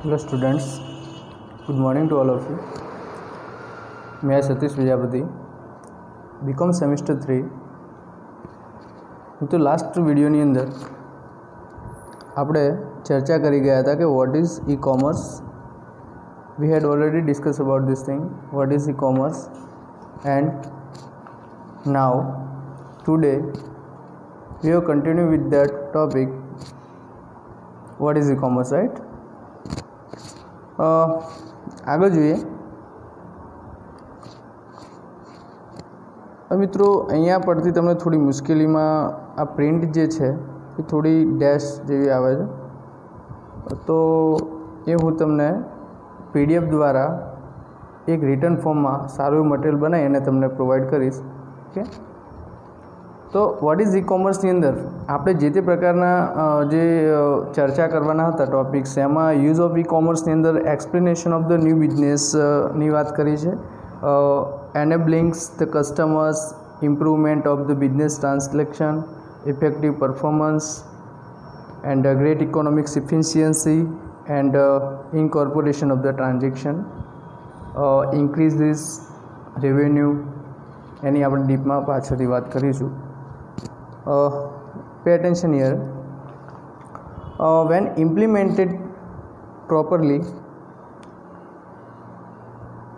Hello students, good morning to all of you. मैं Satish Prajapati BCom semester 3 तो last વિડિયોની અંદર આપણે ચર્ચા કરી ગયા હતા કે what is e-commerce. We had already discussed about this thing, what is e-commerce, and now today we will continue with that topic, what is e-commerce, right? આગળ જોઈએ. મિત્રો અહીંયા પરથી તમને થોડી મુશ્કેલીમાં આ પ્રિન્ટ જે છે એ થોડી ડેશ જેવી આવે છે, તો એ હું તમને PDF દ્વારા એક રિટર્ન ફોર્મમાં સારું મટીરિયલ બનાવી અને તમને પ્રોવાઈડ કરીશ. ઓકે, તો વોટ ઇઝ ઈ-કોમર્સની અંદર આપણે જે તે પ્રકારના જે ચર્ચા કરવાના હતા ટોપિક્સ, એમાં યુઝ ઓફ ઈ-કોમર્સની અંદર એક્સપ્લેનેશન ઓફ ધ ન્યૂ બિઝનેસની વાત કરી છે, enablings the customers, improvement of the business transaction, effective performance and great economics efficiency and incorporation of the transaction, increase this revenue, એની આપણે ડીપમાં પાછળથી વાત કરીશું. Pay attention here. When implemented properly,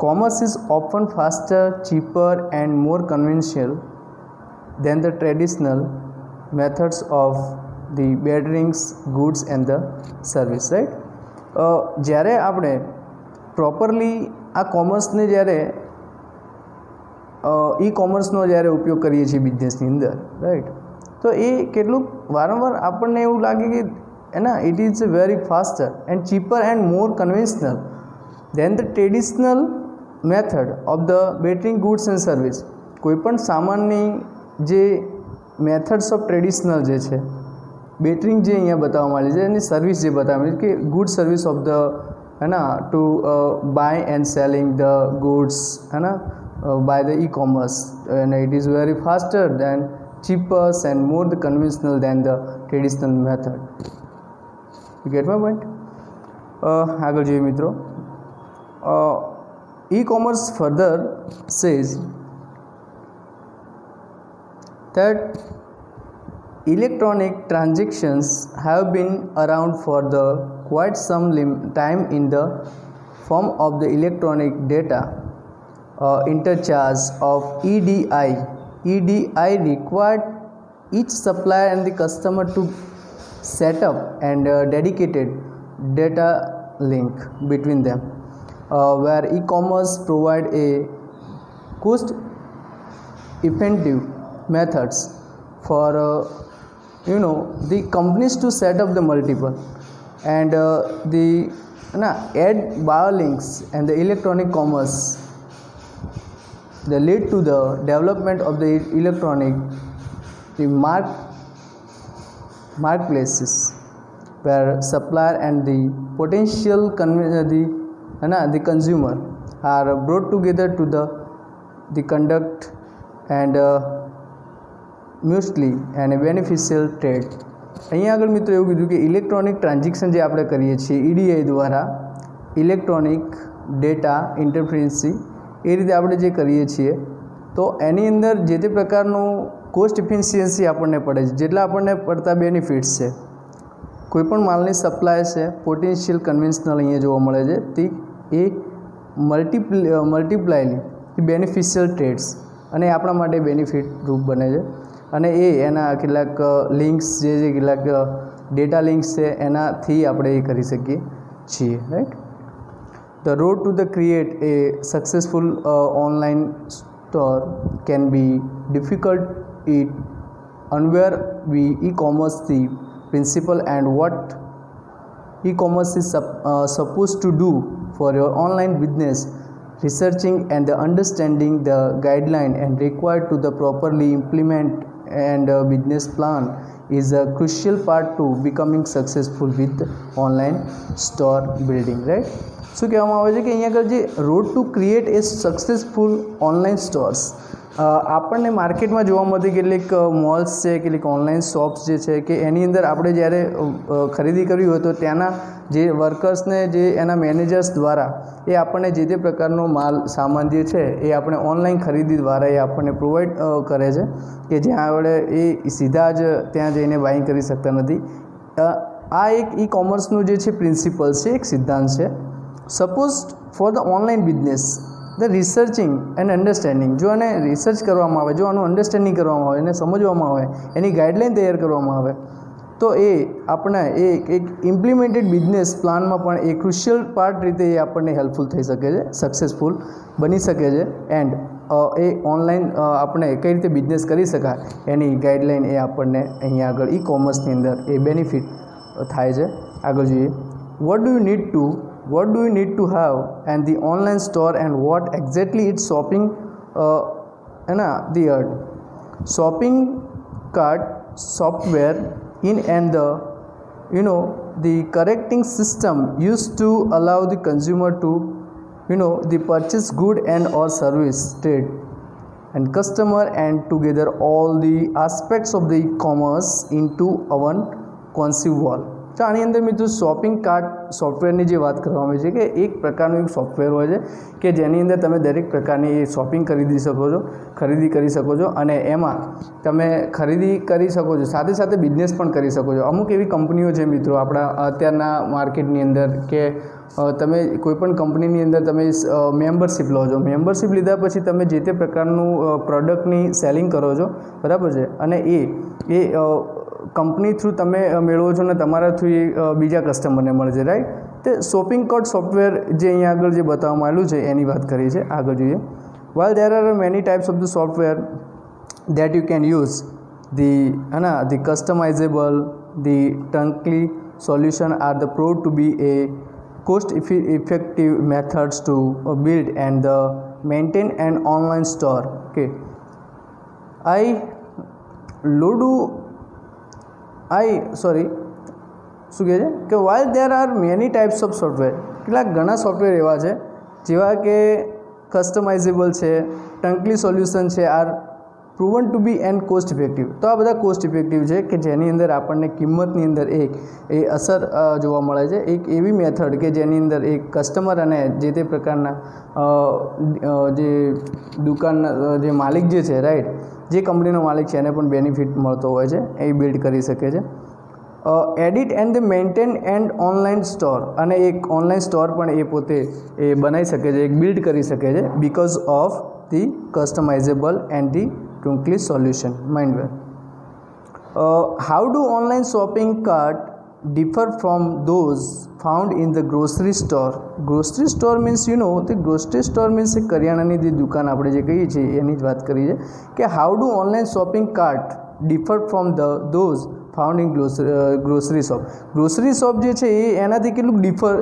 commerce is often faster, cheaper and more conventional than the traditional methods of the bartering goods and the service, right? જ્યારે આપણે properly આ કોમર્સને જ્યારે ઈ-કોમર્સનો જ્યારે ઉપયોગ કરીએ છીએ બિઝનેસની અંદર, રાઈટ, તો એ કેટલુંક વારંવાર આપણને એવું લાગે કે એના it is very faster and cheaper and more conventional than the traditional method of the bartering goods and service. કોઈપણ સામાનની જે મેથડ્સ ઓફ ટ્રેડિશનલ જે છે, બેટરિંગ જે અહીંયા બતાવવામાં આવી છે, એની સર્વિસ જે બતાવવામાં આવી છે કે good service of the to buy and selling the goods by the e-commerce, and it is very faster than cheaper and more the conventional than the traditional method. You get my point? આગળ જોઈએ મિત્રો. E-commerce further says that electronic transactions have been around for the quite some time in the form of the electronic data interchange of EDI. EDI required each supplier and the customer to set up and dedicated data link between them, where e-commerce provide a cost effective methods for the companies to set up the multiple and the add bio links and the electronic commerce. They lead to the development of the electronic marketplaces, where supplier and the potential the consumer are brought together to the conduct and mutually and beneficial trade. અહીંયા આગળ મિત્રો એવું કીધું કે electronic transaction જે આપણે કરીએ છીએ EDI દ્વારા, ઇલેક્ટ્રોનિક ડેટા ઇન્ટરફરન્સી, એ રીતે આપણે જે કરીએ છીએ, તો એની અંદર જે તે પ્રકારનું કોસ્ટ ઇફિશિયન્સી આપણને પડે છે, જેટલા આપણને પડતા બેનિફિટ્સ છે. કોઈપણ માલની સપ્લાય છે, પોટેન્શિયલ કન્વેન્શનલ અહીંયા જોવા મળે છે, તે એ મલ્ટીપ્લાયલી બેનિફિશિયલ ટ્રેડ્સ, અને આપણા માટે બેનિફિટ રૂપ બને છે. અને એના કેટલાક લિંક્સ જે કેટલાક ડેટા લિંક્સ છે, એનાથી આપણે એ કરી શકીએ છીએ, right. The road to the create a successful online store can be difficult, it unaware we e-commerce the principle and what e-commerce is supposed to do for your online business. Researching and understanding the guideline and required to the properly implement and business plan is a crucial part to becoming successful with online store building, right? શું કહેવામાં આવે છે કે અહીંયા આગળ જે road to create a successful online stores, આપણને માર્કેટમાં જોવા મળતી કેટલીક મોલ્સ છે, કેટલીક ઓનલાઈન શોપ્સ જે છે કે એની અંદર આપણે જ્યારે ખરીદી કરવી હોય તો ત્યાંના જે વર્કર્સને જે એના મેનેજર્સ દ્વારા એ આપણને જે તે પ્રકારનો માલ સામાન જે છે એ આપણે ઓનલાઈન ખરીદી દ્વારા એ આપણને પ્રોવાઈડ કરે છે કે જ્યાં આપણે એ સીધા જ ત્યાં જઈને બાઇંગ કરી શકતા નથી. આ એક ઈ કોમર્સનું જે છે પ્રિન્સિપલ છે, એક સિદ્ધાંત છે. Suppose for the online business the researching and understanding, જો આને રિસર્ચ કરવામાં આવે, જો આનું અન્ડરસ્ટેન્ડિંગ કરવામાં આવે, એને સમજવામાં આવે, એની ગાઈડલાઇન તૈયાર કરવામાં આવે તો એ આપણા એક ઇમ્પ્લિમેન્ટેડ બિઝનેસ પ્લાનમાં પણ એ ક્રુશિયલ પાર્ટ રીતે એ આપણને હેલ્પફુલ થઈ શકે છે, સક્સેસફુલ બની શકે છે. એન્ડ એ ઓનલાઈન આપણે કઈ રીતે બિઝનેસ કરી શકાય એની ગાઈડલાઇન એ આપણને અહીંયા આગળ ઈ કોમર્સની અંદર એ બેનિફિટ થાય છે. આગળ જોઈએ, what do you need to have and the online store and what exactly it's shopping the shopping cart software in and the correcting system used to allow the consumer to the purchase good and or service, trade and customer and together all the aspects of the e-commerce into one cohesive wall. તો આની અંદર મિત્રો shopping cart સોફ્ટવેરની જે વાત કરવામાં આવી છે કે એક પ્રકારનું એક સોફ્ટવેર હોય છે કે જેની અંદર તમે દરેક પ્રકારની એ શોપિંગ ખરીદી કરી શકો છો અને એમાં તમે ખરીદી કરી શકો છો, સાથે સાથે બિઝનેસ પણ કરી શકો છો. અમુક એવી કંપનીઓ છે મિત્રો આપણા અત્યારના માર્કેટની અંદર કે તમે કોઈપણ કંપનીની અંદર તમે મેમ્બરશિપ લો છો, મેમ્બરશિપ લીધા પછી તમે જે તે પ્રકારનું પ્રોડક્ટની સેલિંગ કરો છો, બરાબર છે, અને એ કંપની થ્રુ તમે મેળવો છો ને તમારા થ્રુ એ બીજા કસ્ટમરને મળે છે, રાઈટ. તે શોપિંગ કાર્ટ સોફ્ટવેર જે અહીંયા આગળ જે બતાવવામાં આવેલું છે એની વાત કરી છે. આગળ જોઈએ, while there are many types of the software that you can use, the customizable, the turnkey solution are the proved to be a cost effective methods to build and maintain an online store. Okay, શું કહે છે કે while there are many types of software, કેટલાક ઘણા software એવા છે જેવા કે કસ્ટમાઇઝેબલ છે, ટંકલી સોલ્યુશન છે, are proven to be and cost effective. તો આ બધા કોસ્ટ ઇફેક્ટિવ છે કે જેની અંદર આપણને કિંમતની અંદર એ અસર જોવા મળે છે. એક એવી મેથડ કે જેની અંદર એક કસ્ટમર અને જે તે પ્રકારના જે દુકાનના જે માલિક જે છે, રાઈટ, જે કંપનીનો માલિક છે એને પણ બેનિફિટ મળતો હોય છે, એ બિલ્ડ કરી શકે છે. Edit and the maintain and online store, અને એક ઓનલાઈન સ્ટોર પણ એ પોતે એ બનાવી શકે છે, એક બિલ્ડ કરી શકે છે because of the customisable and the turnkey solution. Mind well. How do online shopping cart differ from those found in the grocery store? Grocery store means the grocery store means કરિયાણાની જે દુકાન આપણે જે કહીએ છીએ એની જ વાત કરી છે કે how do online shopping cart differ from those found in grocery shop? Grocery shop જે છે એ એનાથી કેટલું ડિફર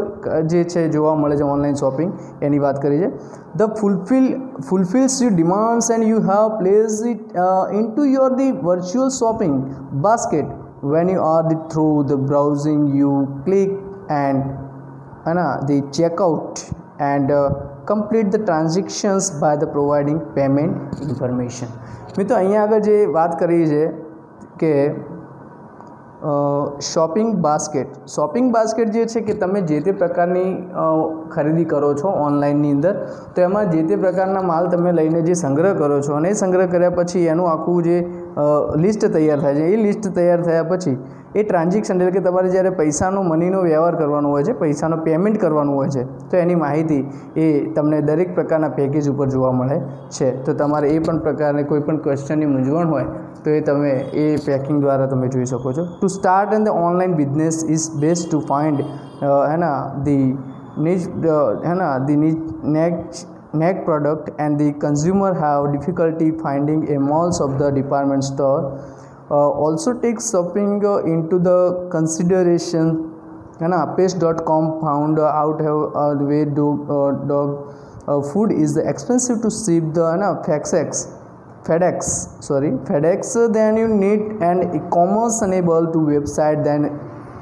જે છે જોવા મળે છે ઓનલાઈન શોપિંગ એની વાત કરી છે. The fulfills your demands and you have placed it into your the virtual shopping basket. When you are through the browsing, you click and the checkout and complete the transactions by the providing payment information. મિત્રો અહીંયા આગળ જે વાત કરી છે કે shopping basket જે છે કે તમે જે તે પ્રકારની ખરીદી કરો છો ઓનલાઈનની અંદર, તો એમાં જે તે પ્રકારના માલ તમે લઈને જે સંગ્રહ કરો છો અને એ સંગ્રહ કર્યા પછી એનું આખું જે લિસ્ટ તૈયાર થાય છે, એ લિસ્ટ તૈયાર થયા પછી એ ટ્રાન્ઝેક્શન એટલે કે તમારે જ્યારે પૈસાનો મનીનો વ્યવહાર કરવાનો હોય છે, પૈસાનો પેમેન્ટ કરવાનું હોય છે, તો એની માહિતી એ તમને દરેક પ્રકારના પેકેજ ઉપર જોવા મળે છે. તો તમારે એ પણ પ્રકારે કોઈ પણ ક્વેશ્ચનની મૂંઝવણ હોય તો એ તમે એ પેકિંગ દ્વારા તમે જોઈ શકો છો. To start and the online business is best to find neck product and the consumer have difficulty finding a malls of the department store. Also take shopping into the consideration. Page.com found out the way dog food is expensive to ship the FedEx. Then you need an e-commerce enable to website, then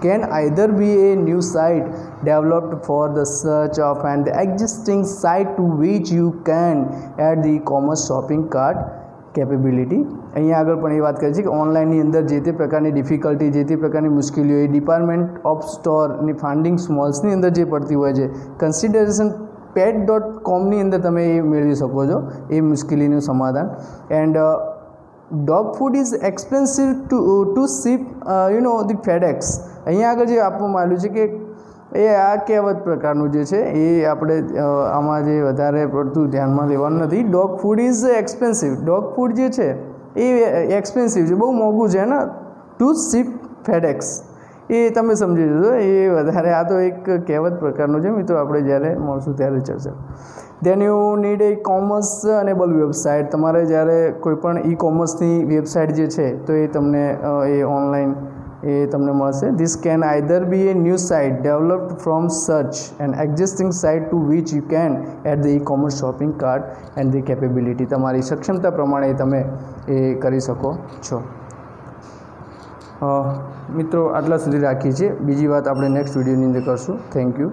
can either be a new site developed for the search of an existing site to which you can add the e-commerce shopping cart capability. અહીંયા આગળ પણ એ વાત કરી છે કે ઓનલાઈનની અંદર જે તે પ્રકારની ડિફિકલ્ટી, જે તે પ્રકારની મુશ્કેલીઓ એ ડિપાર્ટમેન્ટ ઓફ સ્ટોરની ફાઉન્ડિંગ સ્મોલ્સની અંદર જે પડતી હોય છે, કન્સિડરેશન pet.comની અંદર તમે એ મેળવી શકો છો એ મુશ્કેલીનું સમાધાન. And dog food is expensive to ship the FedEx. અહીંયા આગળ જે આપવામાં આવ્યું છે કે એ આ કહેવત પ્રકારનું જે છે એ આપણે આમાં જે વધારે પડતું ધ્યાનમાં લેવાનું નથી. Dog food is expensive. Dog food જે છે એ એક્સપેન્સિવ છે, બહુ મોંઘું છે ને, ટુ શિપ ફેડેક્સ. એ તમે સમજી જશો. એ વધારે આ તો એક કહેવત પ્રકારનું છે મિત્રો, આપણે જ્યારે મળશું ત્યારે ચર્ચા. Then you need e-commerce enable website. તમારે જ્યારે કોઈ પણ ઈ કોમર્સની વેબસાઇટ જે છે તો એ તમને એ ઓનલાઈન એ તમને મળશે. This can either be a new site developed from scratch and existing site to which you can add the e-commerce shopping cart and the capability. તમારી સક્ષમતા પ્રમાણે તમે એ કરી શકો છો. મિત્રો આટલા સુધી રાખીએ છીએ. બીજી વાત આપણે નેક્સ્ટ વિડીયોની અંદર કરશું. Thank you.